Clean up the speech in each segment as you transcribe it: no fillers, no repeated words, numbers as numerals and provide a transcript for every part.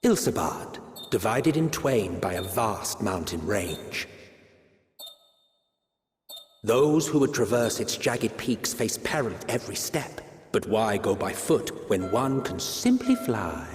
Ilsabard, divided in twain by a vast mountain range. Those who would traverse its jagged peaks face peril at every step. But why go by foot when one can simply fly?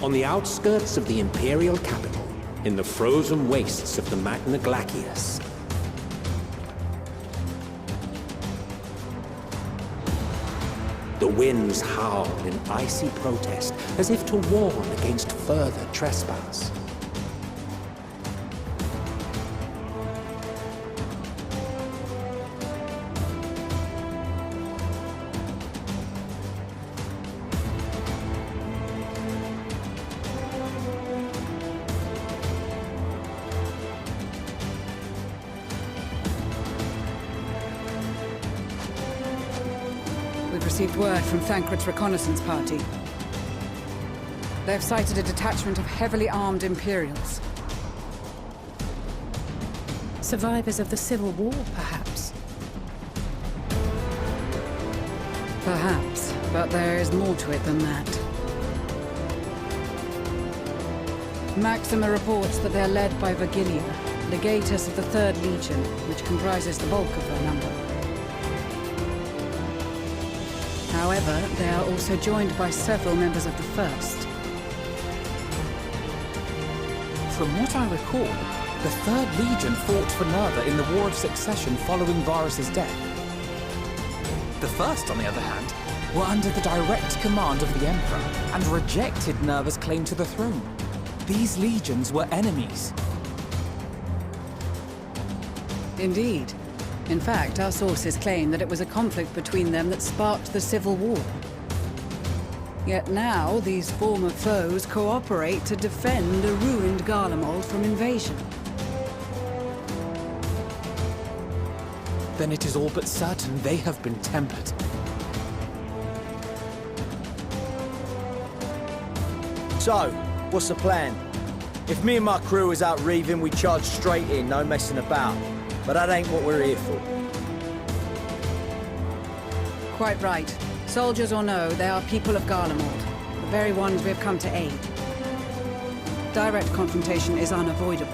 On the outskirts of the Imperial capital, in the frozen wastes of the Magna Glacius, the winds howl in icy protest, as if to warn against further trespass. We've received word from Thancred's reconnaissance party. They've sighted a detachment of heavily armed Imperials. Survivors of the Civil War, perhaps? Perhaps, but there is more to it than that. Maxima reports that they're led by Virgilia, legatus of the 3rd Legion, which comprises the bulk of their number. However, they are also joined by several members of the 1st. From what I recall, the 3rd Legion fought for Nerva in the War of Succession following Varus's death. The 1st, on the other hand, were under the direct command of the Emperor and rejected Nerva's claim to the throne. These legions were enemies. Indeed. In fact, our sources claim that it was a conflict between them that sparked the Civil War. Yet now, these former foes cooperate to defend a ruined Garlemald from invasion. Then it is all but certain they have been tempered. So, what's the plan? If me and my crew is out reaving, we charge straight in, no messing about. But that ain't what we're here for. Quite right. Soldiers or no, they are people of Garlemald, the very ones we have come to aid. Direct confrontation is unavoidable.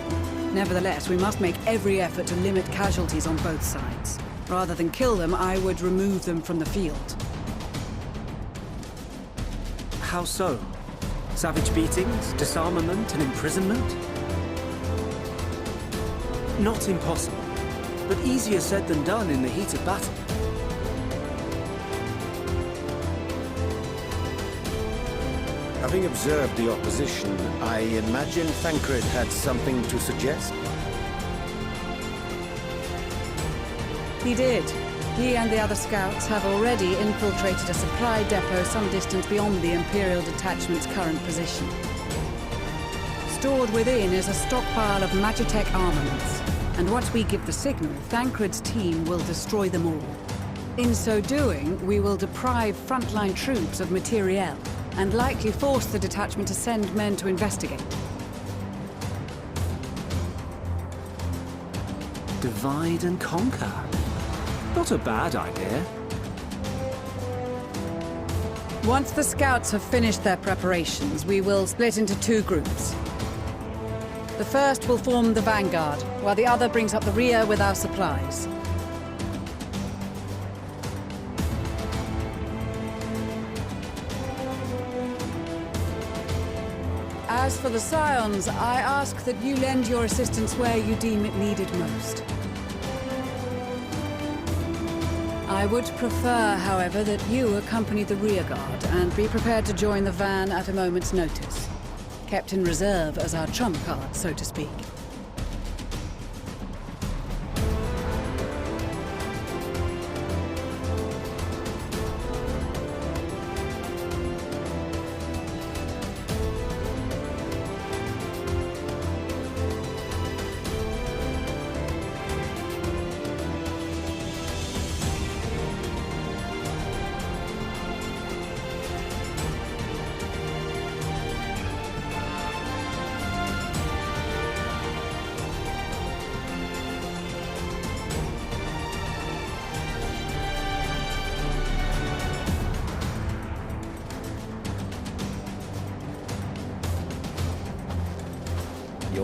Nevertheless, we must make every effort to limit casualties on both sides. Rather than kill them, I would remove them from the field. How so? Savage beatings, disarmament, and imprisonment? Not impossible, but easier said than done in the heat of battle. Having observed the opposition, I imagine Thancred had something to suggest? He did. He and the other scouts have already infiltrated a supply depot some distance beyond the Imperial detachment's current position. Stored within is a stockpile of Magitech armaments, and once we give the signal, Thancred's team will destroy them all. In so doing, we will deprive frontline troops of materiel, and likely force the detachment to send men to investigate. Divide and conquer. Not a bad idea. Once the scouts have finished their preparations, we will split into 2 groups. The first will form the vanguard, while the other brings up the rear with our supplies. As for the Scions, I ask that you lend your assistance where you deem it needed most. I would prefer, however, that you accompany the rearguard and be prepared to join the van at a moment's notice. Kept in reserve as our trump card, so to speak.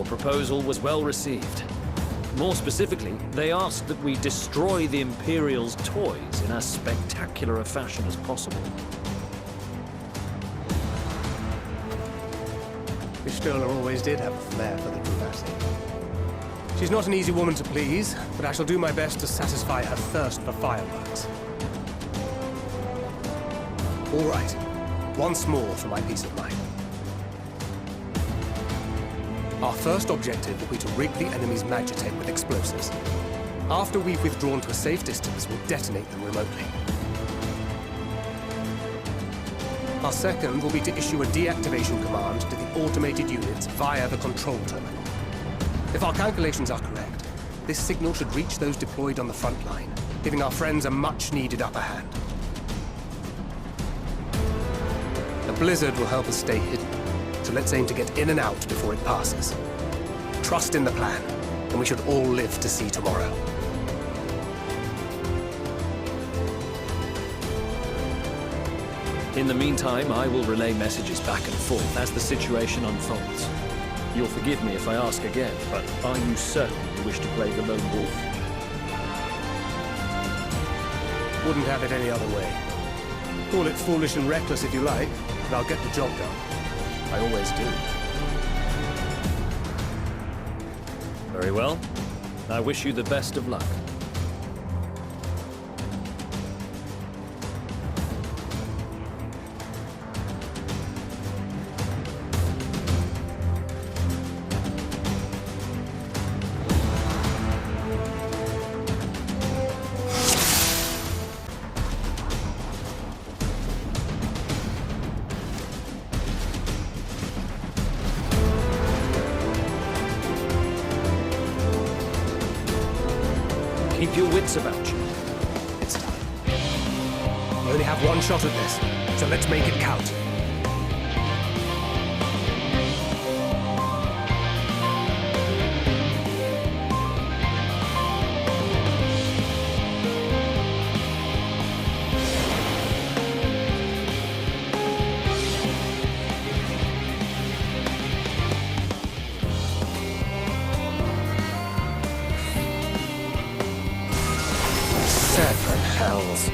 proposal was well received. More specifically, they asked that we destroy the Imperial's toys in as spectacular a fashion as possible. Stoller always did have a flair for the Druvasi. She's not an easy woman to please, but I shall do my best to satisfy her thirst for fireworks. All right. Once more for my peace of mind. Our first objective will be to rig the enemy's Magitate with explosives. After we've withdrawn to a safe distance, we'll detonate them remotely. Our second will be to issue a deactivation command to the automated units via the control terminal. If our calculations are correct, this signal should reach those deployed on the front line, giving our friends a much-needed upper hand. The blizzard will help us stay hidden, so let's aim to get in and out before it passes. Trust in the plan, and we should all live to see tomorrow. In the meantime, I will relay messages back and forth as the situation unfolds. You'll forgive me if I ask again, but are you certain you wish to play the lone wolf? Wouldn't have it any other way. Call it foolish and reckless if you like, but I'll get the job done. I always do. Very well. I wish you the best of luck. Keep your wits about you. It's time. We only have one shot at this, so let's make it count. Seven hells.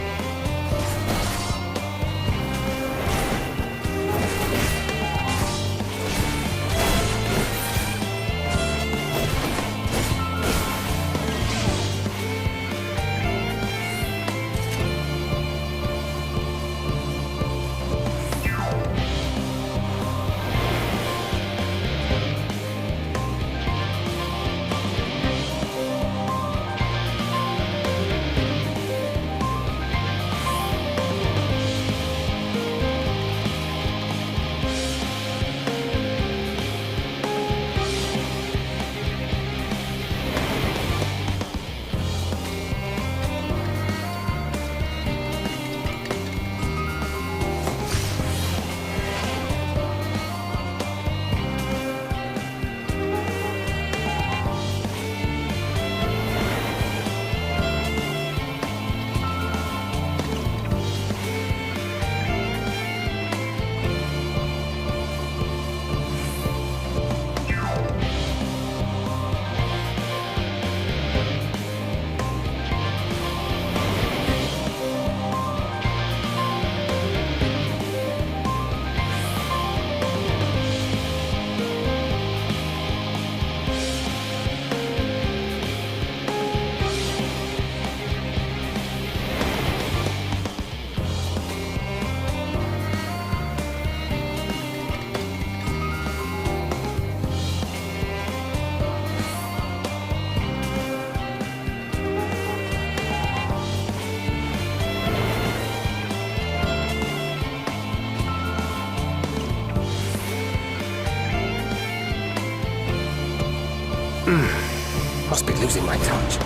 Must be losing my touch.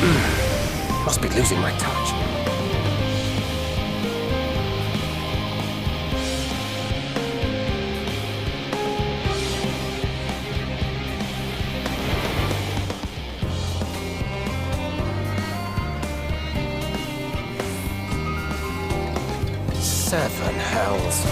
Must be losing my touch. Seven hells.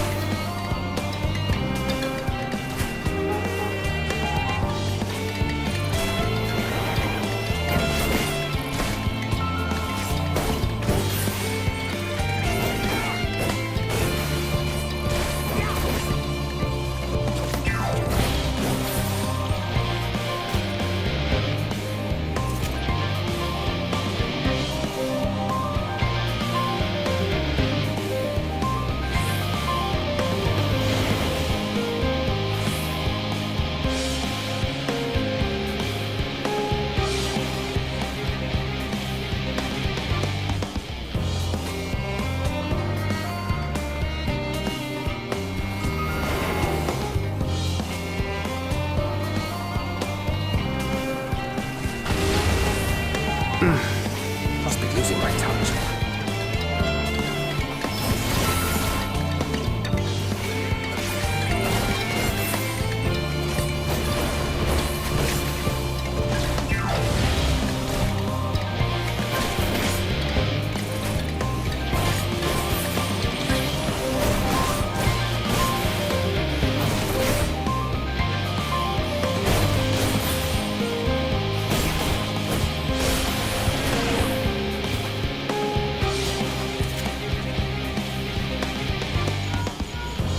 Must be losing my touch.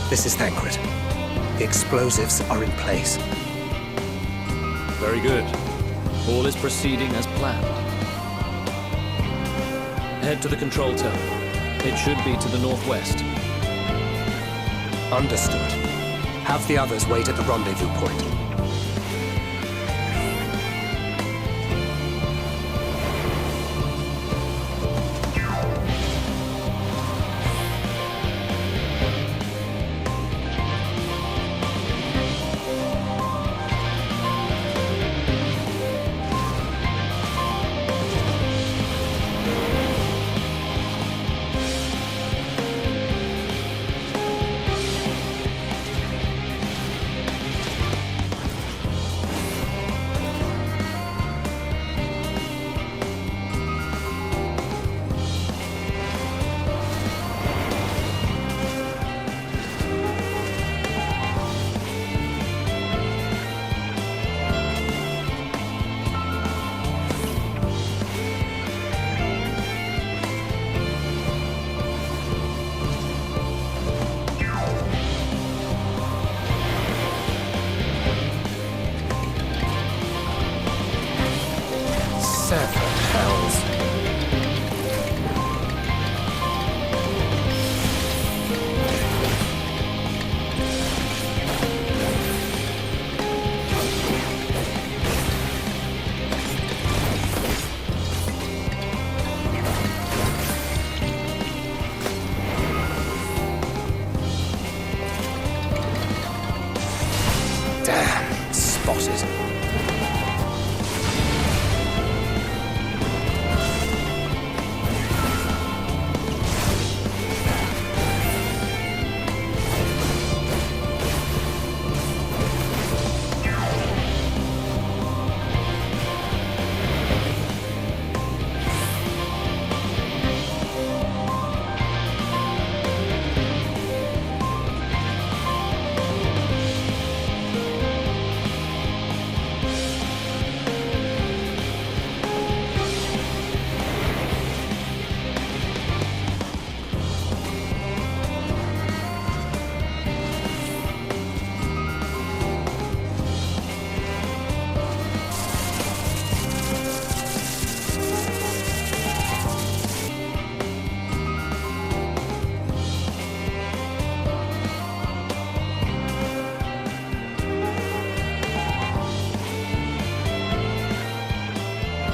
This is Thancred. The explosives are in place. Very good. All is proceeding as planned. Head to the control tower. It should be to the northwest. Understood. Have the others wait at the rendezvous point. Seven hells. Damn, spotted.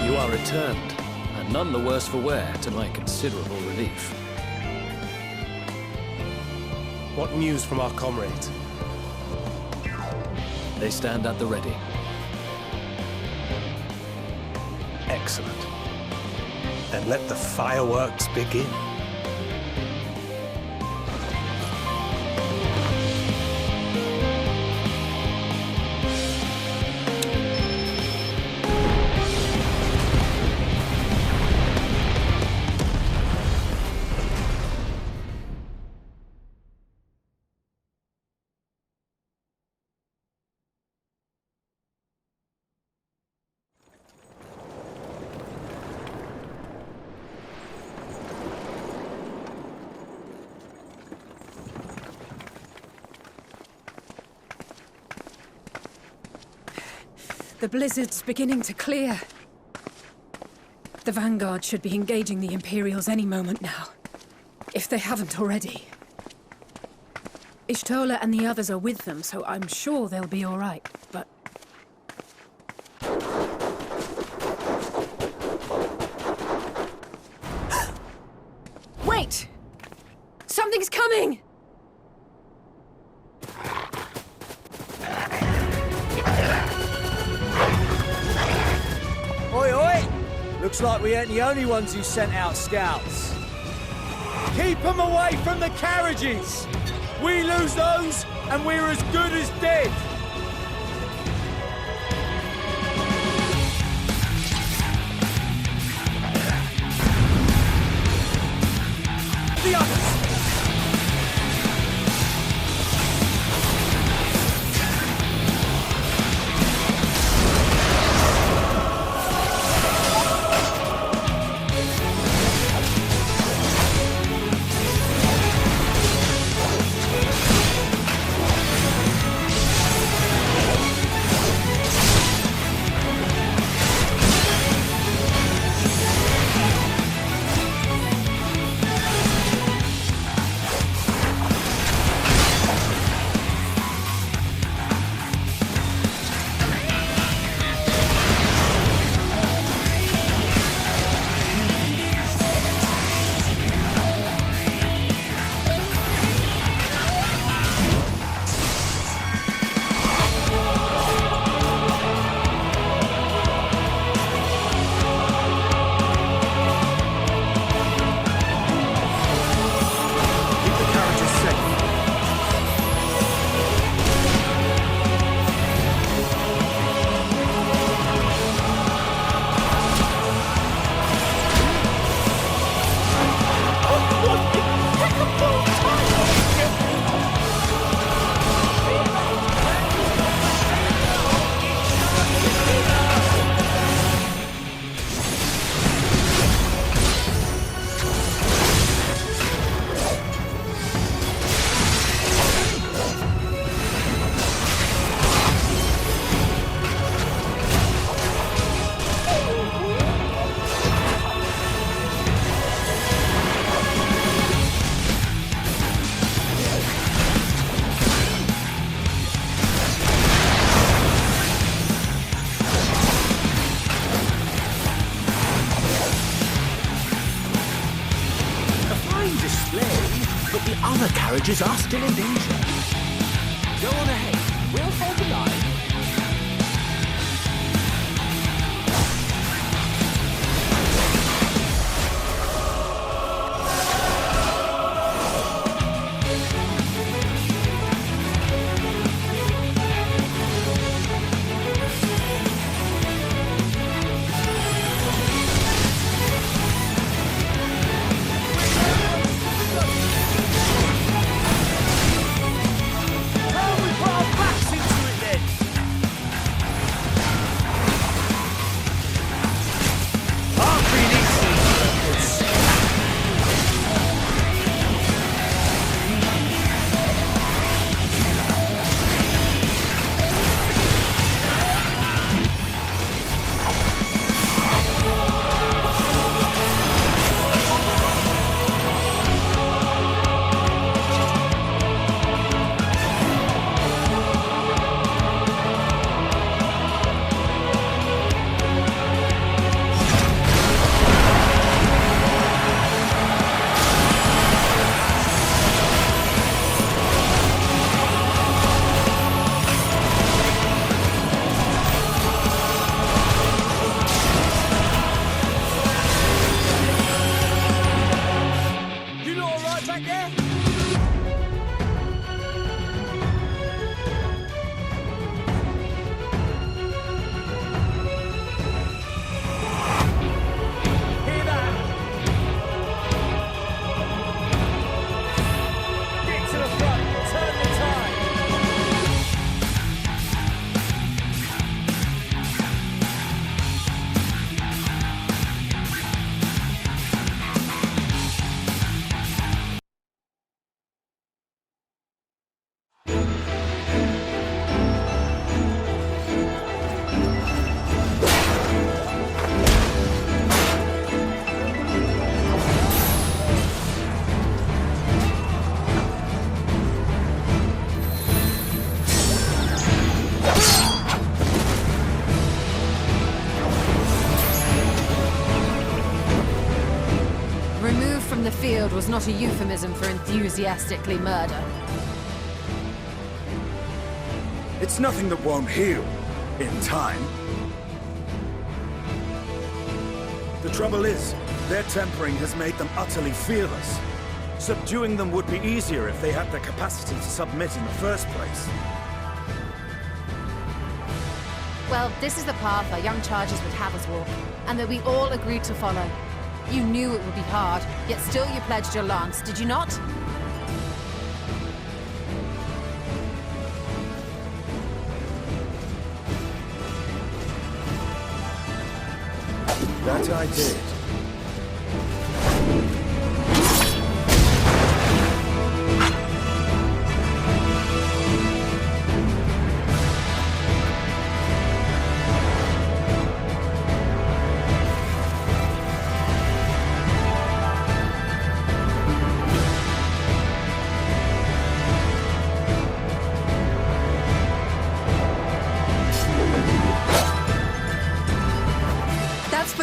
You are returned, and none the worse for wear, to my considerable relief. What news from our comrades? They stand at the ready. Excellent. Then let the fireworks begin. The blizzard's beginning to clear. The Vanguard should be engaging the Imperials any moment now, if they haven't already. Ishtola and the others are with them, so I'm sure they'll be all right, but... Wait! Something's coming! Oi, oi! Looks like we ain't the only ones who sent out scouts. Keep them away from the carriages! We lose those, and we're as good as dead! The others! Other carriages are still in danger. Go on ahead. We'll hold the line. How we the field was not a euphemism for enthusiastically murder. It's nothing that won't heal. In time. The trouble is, their tempering has made them utterly fearless. Subduing them would be easier if they had the capacity to submit in the first place. Well, this is the path our young charges would have us walk, and that we all agreed to follow. You knew it would be hard, yet still you pledged your lance, did you not? That I did.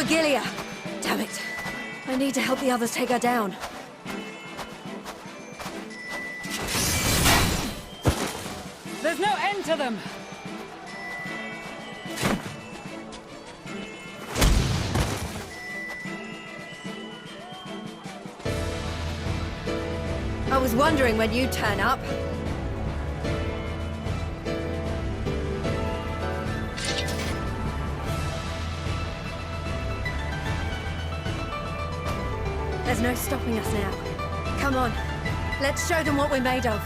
Gilia! Damn it. I need to help the others take her down. There's no end to them! I was wondering when you'd turn up. There's no stopping us now. Come on, let's show them what we're made of.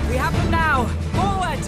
We have them now! Forward!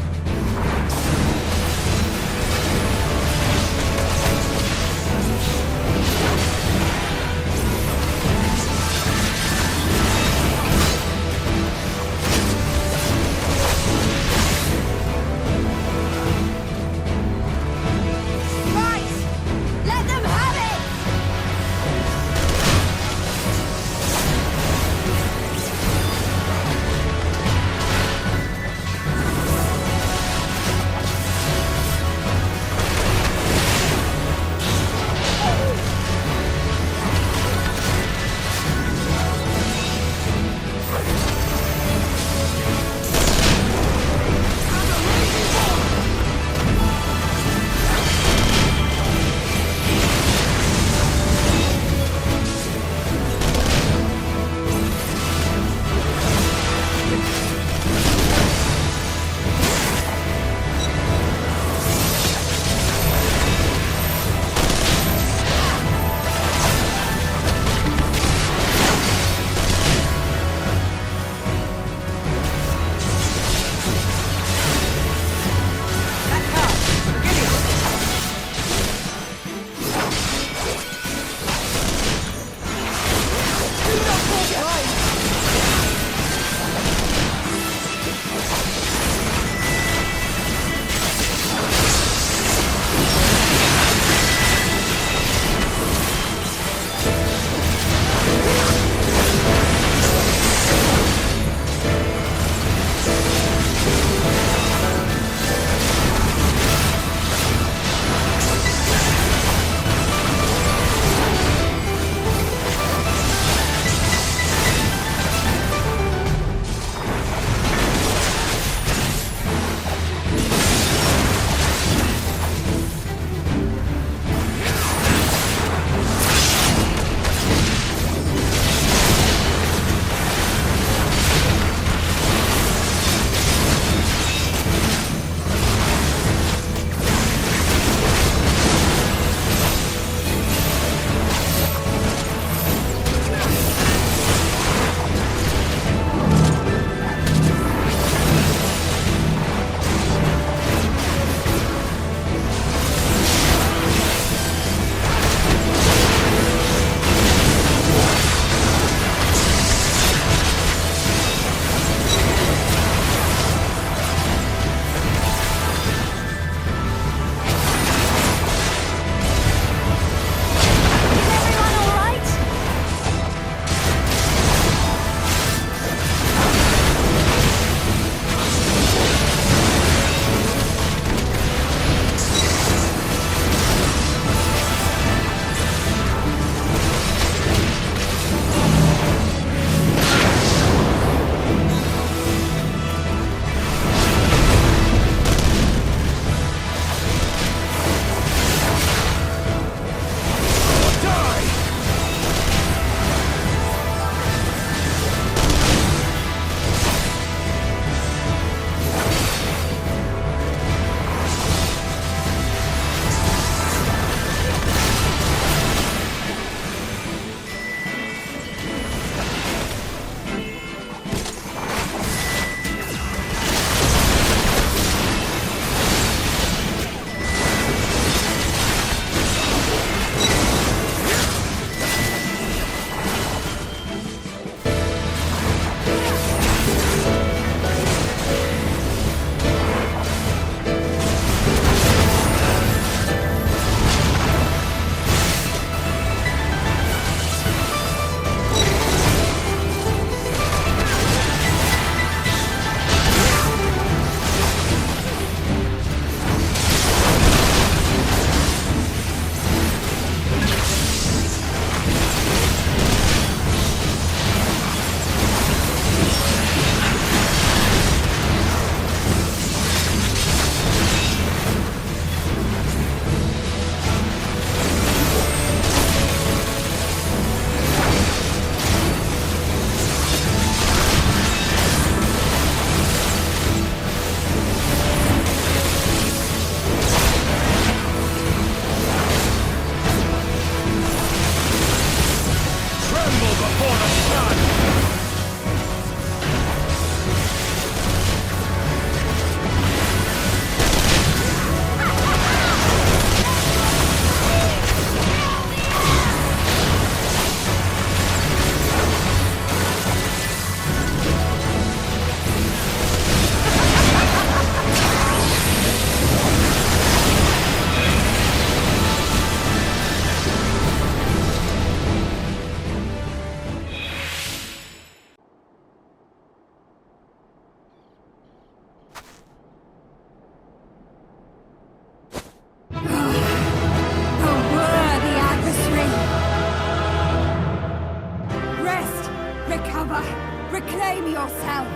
Reclaim yourself!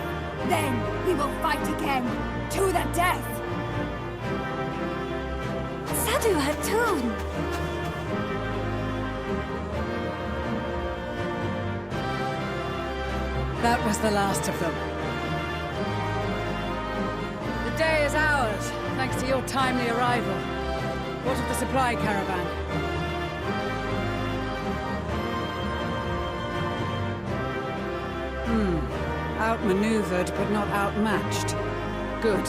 Then we will fight again, to the death! Sadu Hatun! That was the last of them. The day is ours, thanks to your timely arrival. What of the supply caravan? Outmaneuvered, but not outmatched. Good.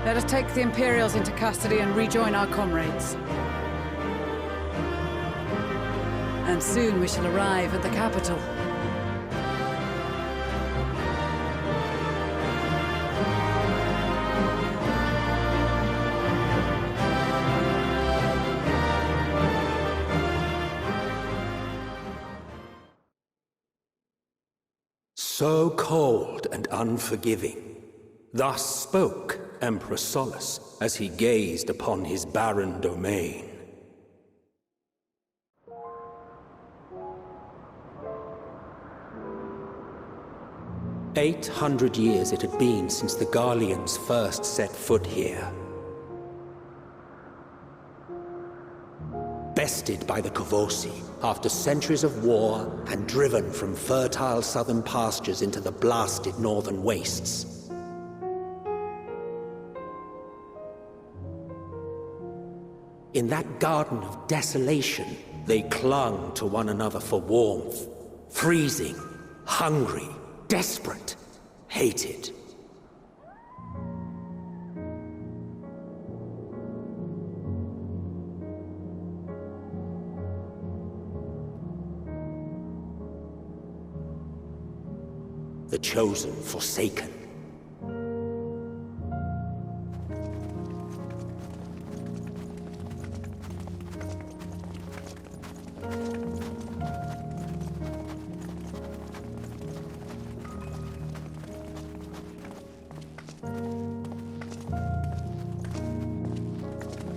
Let us take the Imperials into custody and rejoin our comrades. And soon we shall arrive at the capital. So cold and unforgiving. Thus spoke Emperor Solus as he gazed upon his barren domain. "800 years it had been since the Garleans first set foot here. Bested by the Kavosi after centuries of war and driven from fertile southern pastures into the blasted northern wastes. In that garden of desolation, they clung to one another for warmth, freezing, hungry, desperate, hated. The chosen forsaken.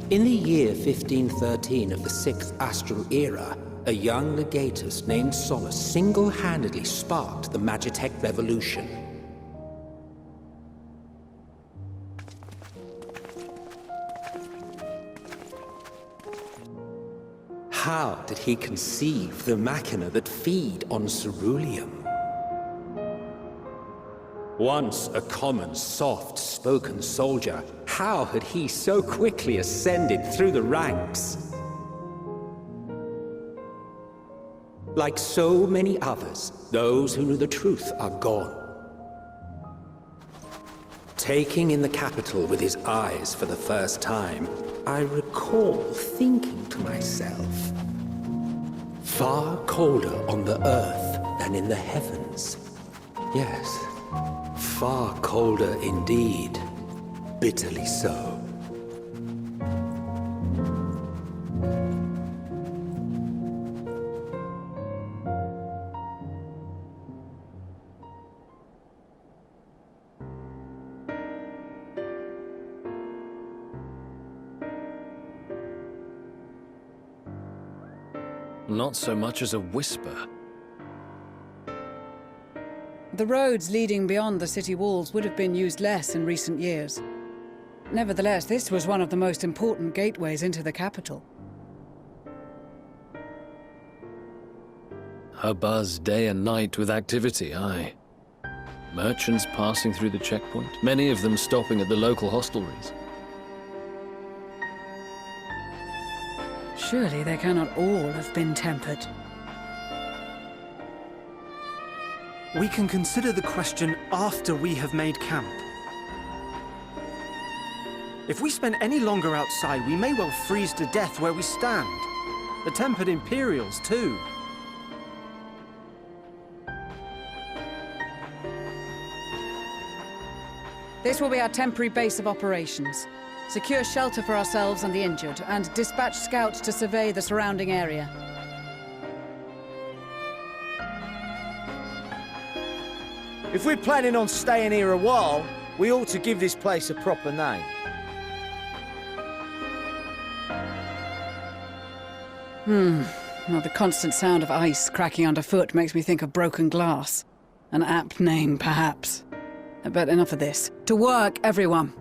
In the year 1513 of the 6th Astral Era, a young legatus named Solus single-handedly sparked the Magitech Revolution. How did he conceive the machina that feed on ceruleum? Once a common, soft-spoken soldier, how had he so quickly ascended through the ranks? Like so many others, those who knew the truth are gone. Taking in the capital with his eyes for the first time, I recall thinking to myself, far colder on the earth than in the heavens. Yes, far colder indeed, bitterly so. Not so much as a whisper. The roads leading beyond the city walls would have been used less in recent years. Nevertheless, this was one of the most important gateways into the capital. A buzz day and night with activity, aye. Merchants passing through the checkpoint, many of them stopping at the local hostelries. Surely they cannot all have been tempered. We can consider the question after we have made camp. If we spend any longer outside, we may well freeze to death where we stand. The tempered Imperials, too. This will be our temporary base of operations. Secure shelter for ourselves and the injured, and dispatch scouts to survey the surrounding area. If we're planning on staying here a while, we ought to give this place a proper name. Well, the constant sound of ice cracking underfoot makes me think of broken glass. An apt name, perhaps. But enough of this. To work, everyone!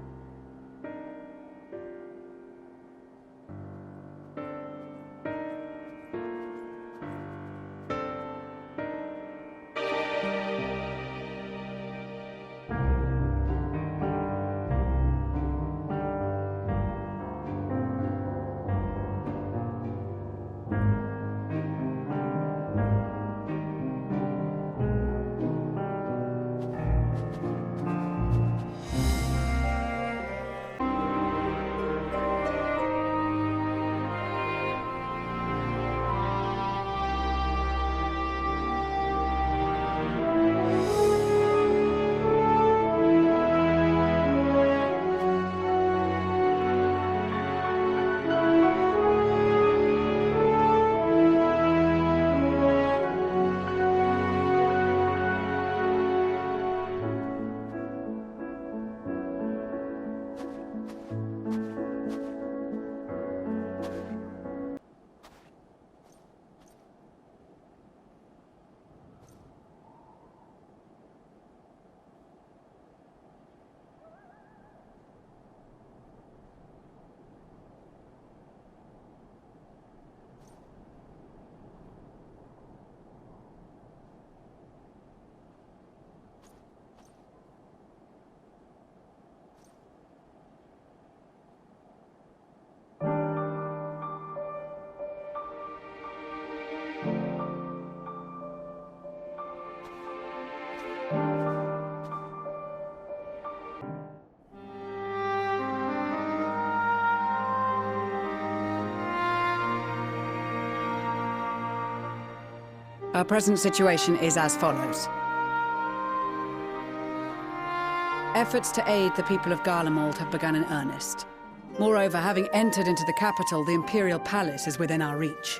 Our present situation is as follows. Efforts to aid the people of Garlemald have begun in earnest. Moreover, having entered into the capital, the Imperial Palace is within our reach.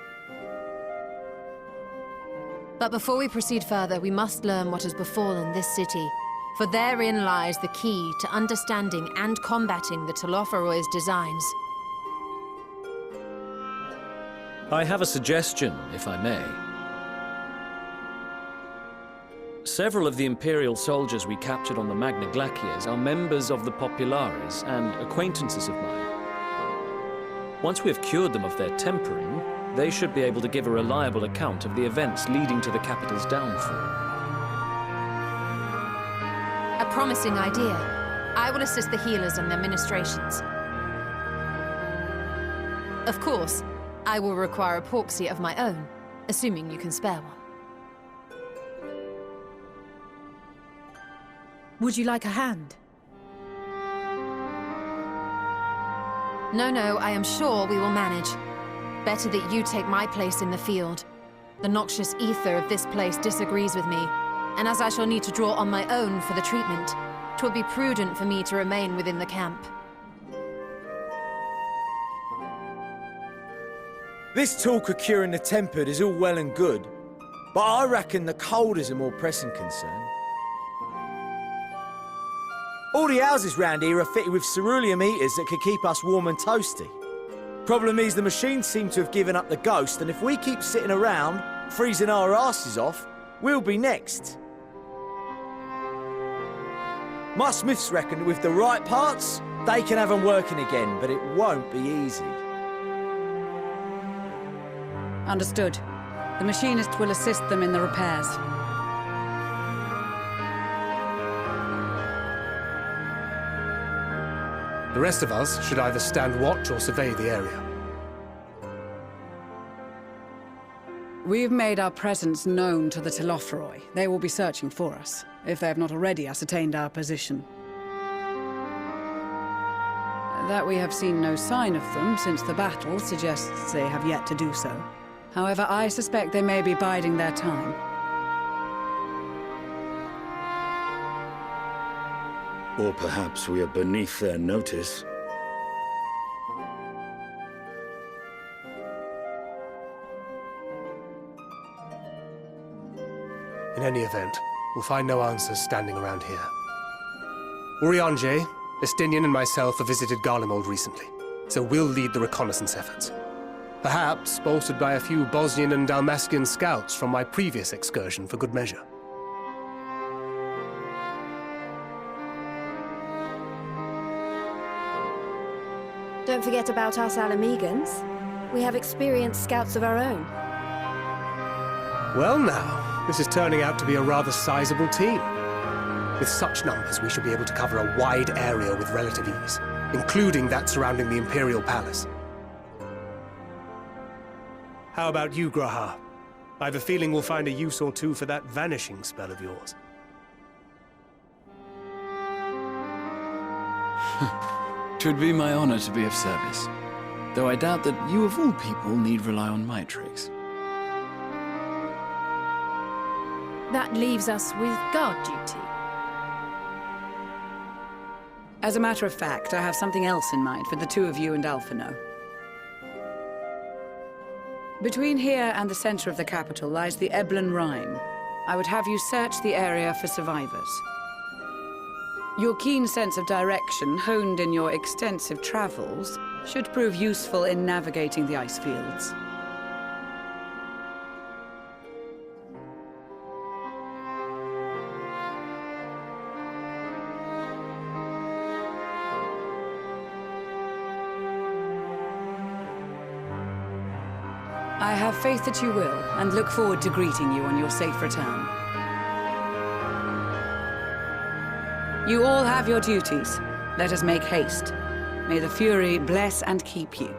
But before we proceed further, we must learn what has befallen this city, for therein lies the key to understanding and combating the Telophoroid's designs. I have a suggestion, if I may. Several of the Imperial soldiers we captured on the Magna Glaciers are members of the Populares and acquaintances of mine. Once we have cured them of their tempering, they should be able to give a reliable account of the events leading to the capital's downfall. A promising idea. I will assist the healers in their ministrations. Of course, I will require a proxy of my own, assuming you can spare one. Would you like a hand? No, I am sure we will manage. Better that you take my place in the field. The noxious ether of this place disagrees with me, and as I shall need to draw on my own for the treatment, 'twill be prudent for me to remain within the camp. This talk of curing the tempered is all well and good, but I reckon the cold is a more pressing concern. All the houses round here are fitted with ceruleum heaters that could keep us warm and toasty. Problem is, the machines seem to have given up the ghost, and if we keep sitting around, freezing our asses off, we'll be next. My smiths reckon that with the right parts, they can have them working again, but it won't be easy. Understood. The machinist will assist them in the repairs. The rest of us should either stand watch or survey the area. We've made our presence known to the Telophoroi. They will be searching for us, if they have not already ascertained our position. That we have seen no sign of them since the battle suggests they have yet to do so. However, I suspect they may be biding their time. Or perhaps we are beneath their notice. In any event, we'll find no answers standing around here. Urianger, Estinian and myself have visited Garlemald recently, so we'll lead the reconnaissance efforts. Perhaps bolstered by a few Bosnian and Dalmatian scouts from my previous excursion for good measure. don't forget about us Alamegans. We have experienced scouts of our own. Well now, this is turning out to be a rather sizable team. With such numbers, we should be able to cover a wide area with relative ease, including that surrounding the Imperial Palace. How about you, Graha? I have a feeling we'll find a use or two for that vanishing spell of yours. Twould be my honor to be of service, though I doubt that you of all people need rely on my tricks. That leaves us with guard duty. As a matter of fact, I have something else in mind for the two of you and Alphino. Between here and the center of the capital lies the Eblan Rhine. I would have you search the area for survivors. Your keen sense of direction, honed in your extensive travels, should prove useful in navigating the ice fields. I have faith that you will, and look forward to greeting you on your safe return. You all have your duties. Let us make haste. May the Fury bless and keep you.